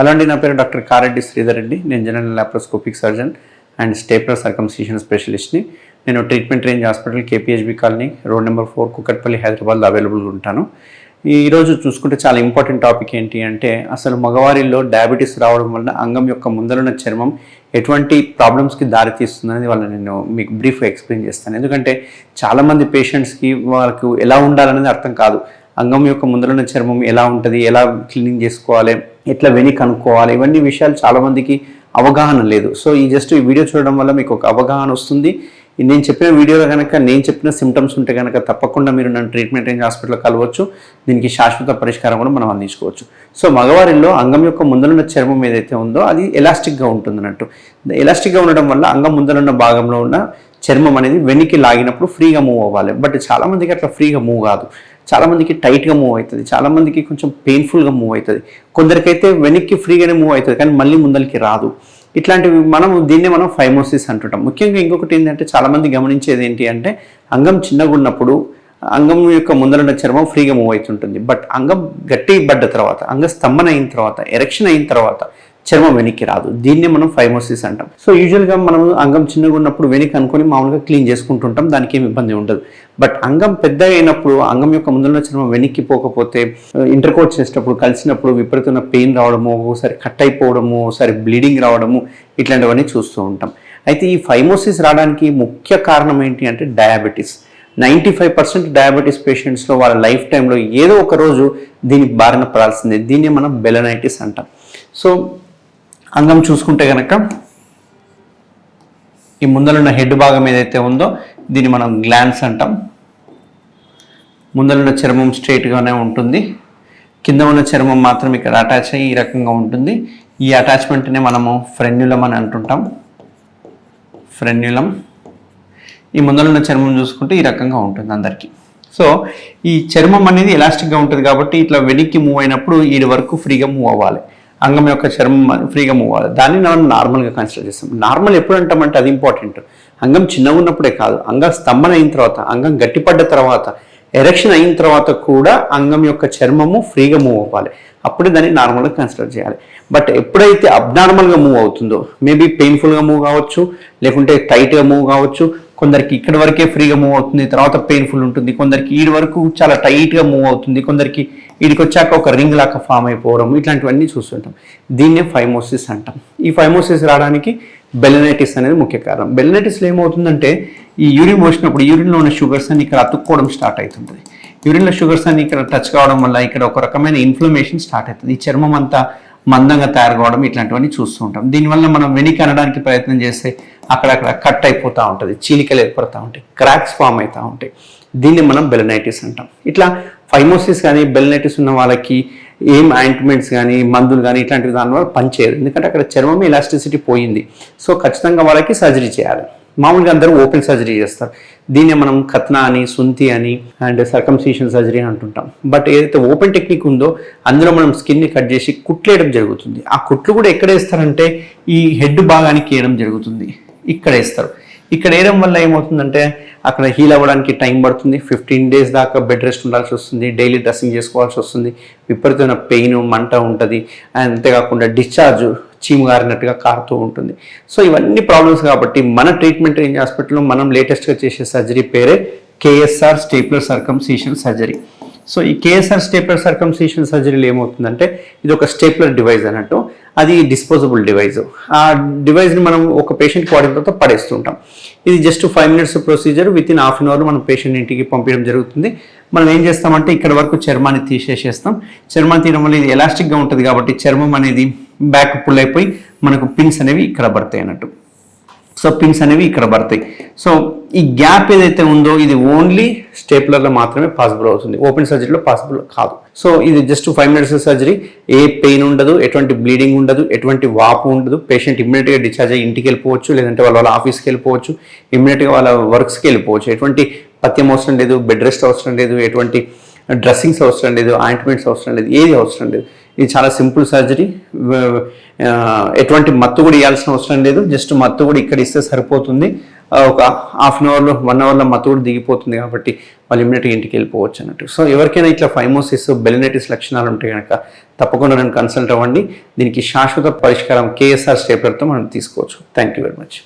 Hello అండి, నా పేరు డాక్టర్ కారెడ్డి శ్రీధర్ రెడ్డి. నేను general laparoscopic surgeon and stapler circumcision స్పెషలిస్ట్ని. నేను treatment range hospital KPHB colony road number 4 Kukatpally హైదరాబాద్లో అవైలబుల్గా ఉంటాను. ఈరోజు చూసుకుంటే చాలా ఇంపార్టెంట్ టాపిక్ ఏంటి అంటే అసలు మగవారిలో డయాబెటీస్ రావడం వల్ల అంగం యొక్క ముందరున్న చర్మం ఎటువంటి ప్రాబ్లమ్స్కి దారితీస్తుందనేది నేను మీకు బ్రీఫ్గా ఎక్స్ప్లెయిన్ చేస్తాను. ఎందుకంటే చాలామంది పేషెంట్స్కి వాళ్ళకు ఎలా ఉండాలనేది అర్థం కాదు. అంగం యొక్క ముందరున్న చర్మం ఎలా ఉంటుంది, ఎలా క్లీనింగ్ చేసుకోవాలి, ఎట్లా వెని కనుక్కోవాలి, ఇవన్నీ విషయాలు చాలామందికి అవగాహన లేదు. సో ఈ వీడియో చూడడం వల్ల మీకు ఒక అవగాహన వస్తుంది. నేను చెప్పిన వీడియోలో కనుక నేను చెప్పిన సిమ్టమ్స్ ఉంటే కనుక తప్పకుండా మీరు నన్ను ట్రీట్మెంట్ రేంజ్ హాస్పిటల్లో కలవచ్చు. దీనికి శాశ్వత పరిష్కారం కూడా మనం అందించుకోవచ్చు. సో మగవారిలో అంగం యొక్క ముందరున్న చర్మం ఏదైతే ఉందో అది ఎలాస్టిక్గా ఉంటుంది అన్నట్టు. ఎలాస్టిక్గా ఉండడం వల్ల అంగం ముందరున్న భాగంలో ఉన్న చర్మం అనేది వెనక్కి లాగినప్పుడు ఫ్రీగా మూవ్ అవ్వాలి. బట్ చాలామందికి అట్లా ఫ్రీగా మూవ్ కాదు. చాలామందికి టైట్గా మూవ్ అవుతుంది, చాలామందికి కొంచెం పెయిన్ఫుల్గా మూవ్ అవుతుంది, కొందరికైతే వెనక్కి ఫ్రీగానే మూవ్ అవుతుంది కానీ మళ్ళీ ముందరికి రాదు. ఇట్లాంటివి దీన్నే మనం ఫైమోసిస్ అంటుంటాం. ముఖ్యంగా ఇంకొకటి ఏంటంటే చాలామంది గమనించేది ఏంటి అంటే అంగం చిన్నగా ఉన్నప్పుడు అంగం యొక్క ముందరున్న చర్మం ఫ్రీగా మూవ్ అవుతుంటుంది. బట్ అంగం గట్టి పడ్డ తర్వాత, అంగ స్తంభన అయిన తర్వాత, ఎరెక్షన్ అయిన తర్వాత చర్మం వెనక్కి రాదు. దీన్నే మనం ఫైమోసిస్ అంటాం. సో యూజువల్గా మనం అంగం చిన్నగా ఉన్నప్పుడు వెనక్కి అనుకొని మామూలుగా క్లీన్ చేసుకుంటుంటాం, దానికి ఏమి ఇబ్బంది ఉండదు. బట్ అంగం పెద్దగా అయినప్పుడు అంగం యొక్క ముందున్న చర్మం వెనక్కి పోకపోతే ఇంటర్కోట్ చేసేటప్పుడు కలిసినప్పుడు విపరీతమైన పెయిన్ రావడము, ఒకసారి కట్ అయిపోవడము, ఒకసారి బ్లీడింగ్ రావడము, ఇట్లాంటివన్నీ చూస్తూ ఉంటాం. అయితే ఈ ఫైమోసిస్ రావడానికి ముఖ్య కారణం ఏంటి అంటే డయాబెటీస్. 95% డయాబెటీస్ పేషెంట్స్లో వాళ్ళ లైఫ్ టైంలో ఏదో ఒక రోజు దీనికి బారిన పడాల్సిందే. దీన్ని మనం బెలనైటిస్ అంటాం. సో అంగం చూసుకుంటే కనుక ఈ ముందరున్న హెడ్ భాగం ఏదైతే ఉందో దీన్ని మనం గ్లాన్స్ అంటాం. ముందరున్న చర్మం స్ట్రైట్గానే ఉంటుంది, కింద ఉన్న చర్మం మాత్రం ఇక్కడ అటాచ్ అయ్యి ఈ రకంగా ఉంటుంది. ఈ అటాచ్మెంట్నే మనము ఫ్రెన్యులం అని అంటుంటాం. ఫ్రెన్యులం. ఈ ముందరున్న చర్మం చూసుకుంటే ఈ రకంగా ఉంటుంది అందరికీ. సో ఈ చర్మం అనేది ఎలాస్టిక్గా ఉంటుంది కాబట్టి ఇట్లా వెనక్కి మూవ్ అయినప్పుడు వీడి వరకు ఫ్రీగా మూవ్ అవ్వాలి. అంగం యొక్క చర్మం ఫ్రీగా మూవ్ అవ్వాలి. దాన్ని మనం నార్మల్గా కన్సిడర్ చేస్తాం. నార్మల్ ఎప్పుడు అంటామంటే అది ఇంపార్టెంట్. అంగం చిన్నగా ఉన్నప్పుడే కాదు, అంగం స్తంభన అయిన తర్వాత, అంగం గట్టిపడ్డ తర్వాత, ఎరెక్షన్ అయిన తర్వాత కూడా అంగం యొక్క చర్మము ఫ్రీగా మూవ్ అవ్వాలి. అప్పుడే దాన్ని నార్మల్గా కన్సిడర్ చేయాలి. బట్ ఎప్పుడైతే అబ్నార్మల్గా మూవ్ అవుతుందో, మేబీ పెయిన్ఫుల్గా మూవ్ కావచ్చు, లేకుంటే టైట్గా మూవ్ కావచ్చు, కొందరికి ఇక్కడ వరకే ఫ్రీగా మూవ్ అవుతుంది, తర్వాత పెయిన్ఫుల్ ఉంటుంది, కొందరికి ఈడి వరకు చాలా టైట్గా మూవ్ అవుతుంది, కొందరికి వీడికి వచ్చాక ఒక రింగ్ లాగా ఫామ్ అయిపోవడం, ఇట్లాంటివన్నీ చూస్తుంటాం. దీన్నే ఫైమోసిస్ అంటాం. ఈ ఫైమోసిస్ రావడానికి బెలనైటిస్ అనేది ముఖ్య కారణం. బెలనైటిస్లో ఏమవుతుందంటే ఈ యూరిన్ పోసినప్పుడు యూరిన్లో ఉన్న షుగర్స్ అన్ని ఇక్కడ అతుక్కోవడం స్టార్ట్ అవుతుంటుంది. యూరిన్లో షుగర్స్ అన్ని ఇక్కడ టచ్ కావడం వల్ల ఇక్కడ ఒక రకమైన ఇన్ఫ్లమేషన్ స్టార్ట్ అవుతుంది. ఈ చర్మం అంతా మందంగా తయారు కావడం, ఇట్లాంటివన్నీ చూస్తూ ఉంటాం. దీనివల్ల మనం వెనక్కి అనడానికి ప్రయత్నం చేస్తే అక్కడక్కడ కట్ అయిపోతూ ఉంటుంది, చీలికలు ఏర్పడుతూ ఉంటాయి, క్రాక్స్ ఫామ్ అవుతూ ఉంటాయి. దీన్ని మనం బెలనైటిస్ అంటాం. ఇట్లా ఫైమోసిస్ కానీ బెలనైటిస్ ఉన్న వాళ్ళకి ఏం ఆయింట్మెంట్స్ కానీ మందులు కానీ ఇట్లాంటివి దానివల్ల పనిచేయదు. ఎందుకంటే అక్కడ చర్మం ఎలాస్టిసిటీ పోయింది. సో ఖచ్చితంగా వాళ్ళకి సర్జరీ చేయాలి. మామూలుగా అందరూ ఓపెన్ సర్జరీ చేస్తారు. దీన్ని మనం కత్నా అని, సుంతి అని అండ్ సర్కంసిషన్ సర్జరీ అని అంటుంటాం. బట్ ఏదైతే ఓపెన్ టెక్నిక్ ఉందో అందులో మనం స్కిన్ని కట్ చేసి కుట్లేయడం జరుగుతుంది. ఆ కుట్లు కూడా ఎక్కడ వేస్తారంటే ఈ హెడ్ భాగానికి వేయడం జరుగుతుంది. ఇక్కడ వేస్తారు. ఇక్కడ వేయడం వల్ల ఏమవుతుందంటే అక్కడ హీల్ అవ్వడానికి టైం పడుతుంది. 15 days దాకా బెడ్ రెస్ట్ ఉండాల్సి వస్తుంది, డైలీ డ్రెస్సింగ్ చేసుకోవాల్సి వస్తుంది, విపరీతమైన పెయిన్, మంట ఉంటుంది. అంతేకాకుండా డిశ్చార్జ్ చీము గారినట్టుగా కారుతూ ఉంటుంది. సో ఇవన్నీ ప్రాబ్లమ్స్ కాబట్టి మన ట్రీట్మెంట్ రేంజ్ హాస్పిటల్లో మనం లేటెస్ట్గా చేసే సర్జరీ పేరే KSR stapler circumcision surgery. So ఈ కేఎస్ఆర్ స్టేప్లర్ సర్కంసిషన్ సర్జరీలో ఏమవుతుందంటే ఇది ఒక స్టేప్లర్ డివైస్ అన్నట్టు. అది డిస్పోజబుల్ డివైజ్. ఆ డివైస్ని మనం ఒక పేషెంట్కి వాడిన తర్వాత పడేస్తుంటాం. ఇది just 5 minutes procedure. Within half an hour మనం పేషెంట్ ఇంటికి పంపించడం జరుగుతుంది. మనం ఏం చేస్తామంటే ఇక్కడ వరకు చర్మాన్ని తీసేసేస్తాం. చర్మాన్ని తీయడం వల్ల ఇది ఎలాస్టిక్గా ఉంటుంది కాబట్టి చర్మం అనేది బ్యాక్ పుల్ అయిపోయి మనకు పిన్స్ అనేవి ఇక్కడ పడతాయి అన్నట్టు. సో పిన్స్ అనేవి ఇక్కడ పడతాయి. సో ఈ గ్యాప్ ఏదైతే ఉందో ఇది ఓన్లీ స్టేప్లర్లో మాత్రమే పాసిబుల్ అవుతుంది, ఓపెన్ సర్జరీలో పాసిబుల్ కాదు. సో ఇది జస్ట్ 5 minutes సర్జరీ. ఏ పెయిన్ ఉండదు, ఎటువంటి బ్లీడింగ్ ఉండదు, ఎటువంటి వాపు ఉండదు. పేషెంట్ ఇమ్మీడియట్గా డిశ్చార్జ్ అయ్యి ఇంటికి వెళ్ళిపోవచ్చు, లేదంటే వాళ్ళ ఆఫీస్కి వెళ్ళిపోవచ్చు, ఇమ్మీడియట్గా వాళ్ళ వర్క్స్కి వెళ్ళిపోవచ్చు. ఎటువంటి పథ్యం అవసరం లేదు, బెడ్ రెస్ట్ అవసరం లేదు, ఎటువంటి డ్రెస్సింగ్స్ అవసరం లేదు, ఆయింట్మెంట్స్ అవసరం లేదు, ఏది అవసరం లేదు. ఇది చాలా సింపుల్ సర్జరీ. ఎటువంటి మత్తు కూడా ఇవ్వాల్సిన అవసరం లేదు. జస్ట్ మత్తు కూడా ఇక్కడ ఇస్తే సరిపోతుంది. ఒక హాఫ్ అన్ అవర్లో 1 అవర్లో మత్తు కూడా దిగిపోతుంది కాబట్టి వాళ్ళు ఇమ్మీడియట్గా ఇంటికి వెళ్ళిపోవచ్చు అన్నట్టు. సో ఎవరికైనా ఇట్లా ఫైమోసిస్ బెలినైటిస్ లక్షణాలు ఉంటే కనుక తప్పకుండా నన్ను కన్సల్ట్ అవ్వండి. దీనికి శాశ్వత పరిష్కారం KSR స్టేప్లర్తో మనం తీసుకోవచ్చు. Thank you very much.